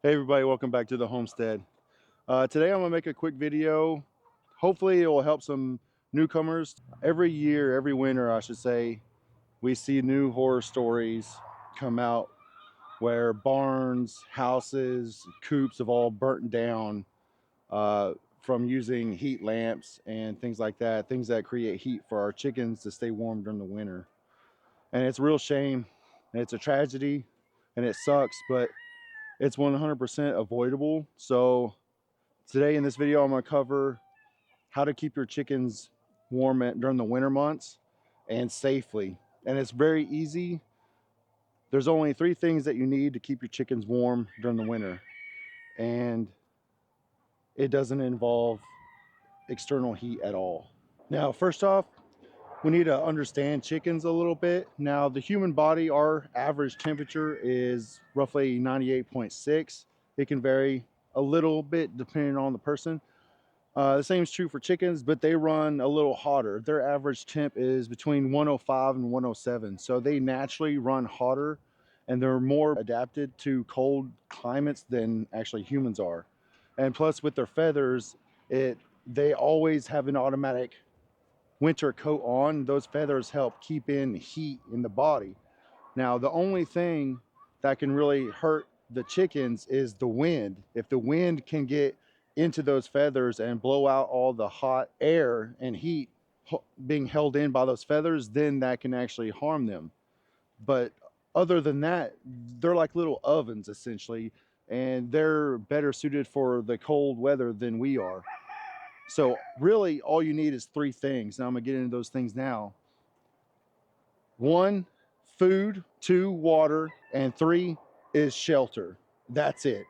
Hey everybody, welcome back to the Homestead. Today I'm gonna make a quick video. Hopefully it will help some newcomers. Every year, every winter I should say, we see new horror stories come out where barns, houses, coops have all burnt down from using heat lamps and things like that, things that create heat for our chickens to stay warm during the winter. And it's a real shame, and it's a tragedy, and it sucks, but it's 100% avoidable. So today in this video, I'm going to cover how to keep your chickens warm during the winter months and safely. And it's very easy. There's only 3 things that you need to keep your chickens warm during the winter. And it doesn't involve external heat at all. Now, first off, we need to understand chickens a little bit. Now, the human body, our average temperature is roughly 98.6. It can vary a little bit depending on the person. The same is true for chickens, but they run a little hotter. Their average temp is between 105 and 107. So they naturally run hotter, and they're more adapted to cold climates than actually humans are. And plus with their feathers, they always have an automatic winter coat on. Those feathers help keep in heat in the body. Now, the only thing that can really hurt the chickens is the wind. If the wind can get into those feathers and blow out all the hot air and heat being held in by those feathers, then that can actually harm them. But other than that, they're like little ovens essentially, and they're better suited for the cold weather than we are. So really all you need is 3 things. Now I'm gonna get into those things now. 1, food. 2, water. And 3 is shelter. That's it.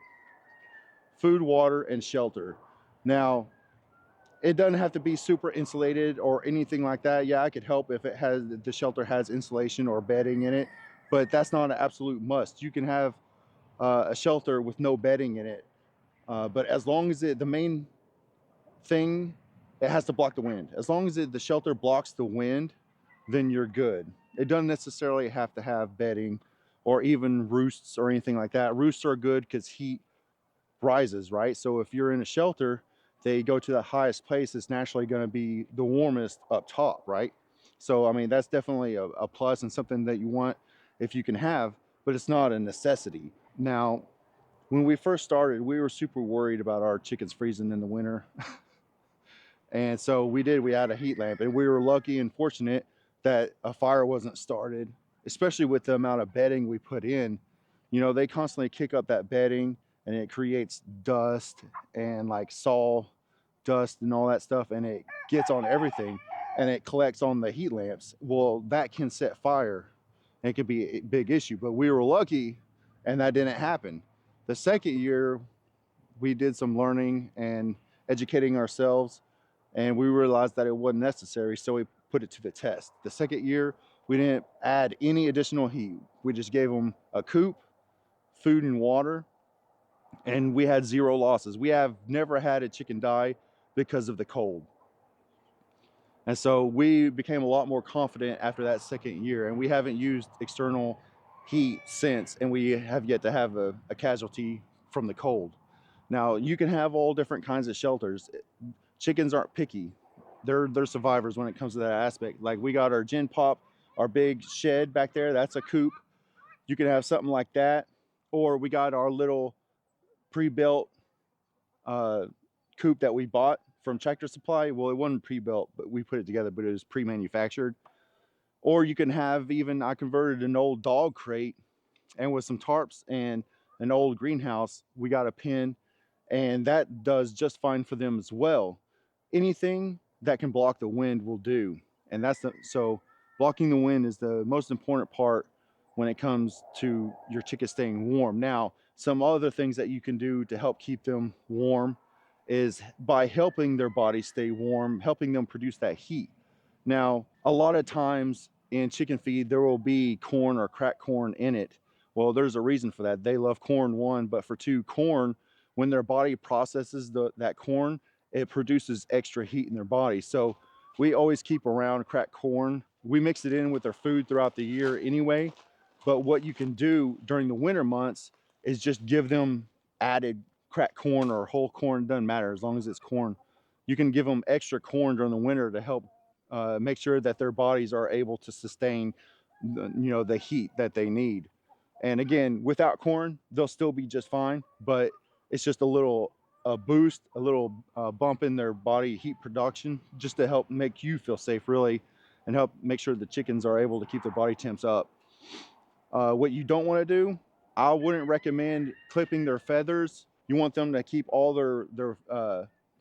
Food, water, and shelter. Now, it doesn't have to be super insulated or anything like that. Yeah, I could help if the shelter has insulation or bedding in it, but that's not an absolute must. You can have a shelter with no bedding in it, but as long as the main thing, it has to block the wind. As long as the shelter blocks the wind, then you're good. It doesn't necessarily have to have bedding or even roosts or anything like that. Roosts are good because heat rises, right? So if you're in a shelter, they go to the highest place. It's naturally going to be the warmest up top, right? So, I mean, that's definitely a plus and something that you want if you can have, but it's not a necessity. Now, when we first started, we were super worried about our chickens freezing in the winter. And so we had a heat lamp, and we were lucky and fortunate that a fire wasn't started, especially with the amount of bedding we put in. You know, they constantly kick up that bedding and it creates dust and like saw dust and all that stuff, and it gets on everything and it collects on the heat lamps. Well, that can set fire and it could be a big issue, but we were lucky and that didn't happen. The second year, we did some learning and educating ourselves, and we realized that it wasn't necessary, so we put it to the test. The second year, we didn't add any additional heat. We just gave them a coop, food and water, and we had 0 losses. We have never had a chicken die because of the cold. And so we became a lot more confident after that second year, and we haven't used external heat since, and we have yet to have a casualty from the cold. Now, you can have all different kinds of shelters. Chickens aren't picky. They're survivors when it comes to that aspect. Like, we got our gen pop, our big shed back there. That's a coop. You can have something like that. Or we got our little pre-built coop that we bought from Tractor Supply. Well, it wasn't pre-built, but we put it together, but it was pre-manufactured. Or you can have, even I converted an old dog crate, and with some tarps and an old greenhouse, we got a pen, and that does just fine for them as well. Anything that can block the wind will do. And so blocking the wind is the most important part when it comes to your chicken staying warm. Now, some other things that you can do to help keep them warm is by helping their body stay warm, helping them produce that heat. Now, a lot of times in chicken feed, there will be corn or cracked corn in it. Well, there's a reason for that. They love corn, 1, but for 2, corn, when their body processes that corn, it produces extra heat in their body. So we always keep around cracked corn. We mix it in with their food throughout the year anyway. But what you can do during the winter months is just give them added cracked corn or whole corn, doesn't matter as long as it's corn. You can give them extra corn during the winter to help make sure that their bodies are able to sustain the heat that they need. And again, without corn, they'll still be just fine, but it's just a little boost, a little bump in their body heat production, just to help make you feel safe, really, and help make sure the chickens are able to keep their body temps up. What you don't want to do, I wouldn't recommend clipping their feathers. You want them to keep all their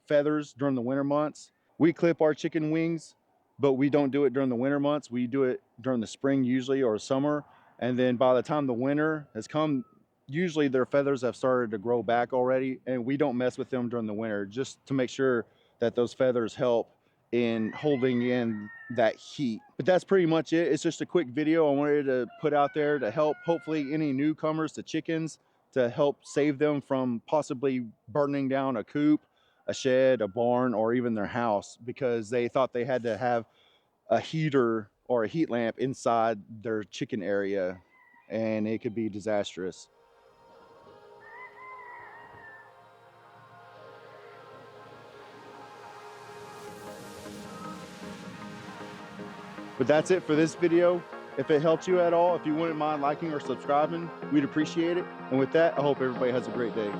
feathers during the winter months. We clip our chicken wings, but we don't do it during the winter months. We do it during the spring usually, or summer. And then by the time the winter has come, usually their feathers have started to grow back already, and we don't mess with them during the winter, just to make sure that those feathers help in holding in that heat. But that's pretty much it. It's just a quick video I wanted to put out there to help hopefully any newcomers to chickens, to help save them from possibly burning down a coop, a shed, a barn, or even their house, because they thought they had to have a heater or a heat lamp inside their chicken area, and it could be disastrous. But that's it for this video. If it helped you at all, if you wouldn't mind liking or subscribing, we'd appreciate it. And with that, I hope everybody has a great day.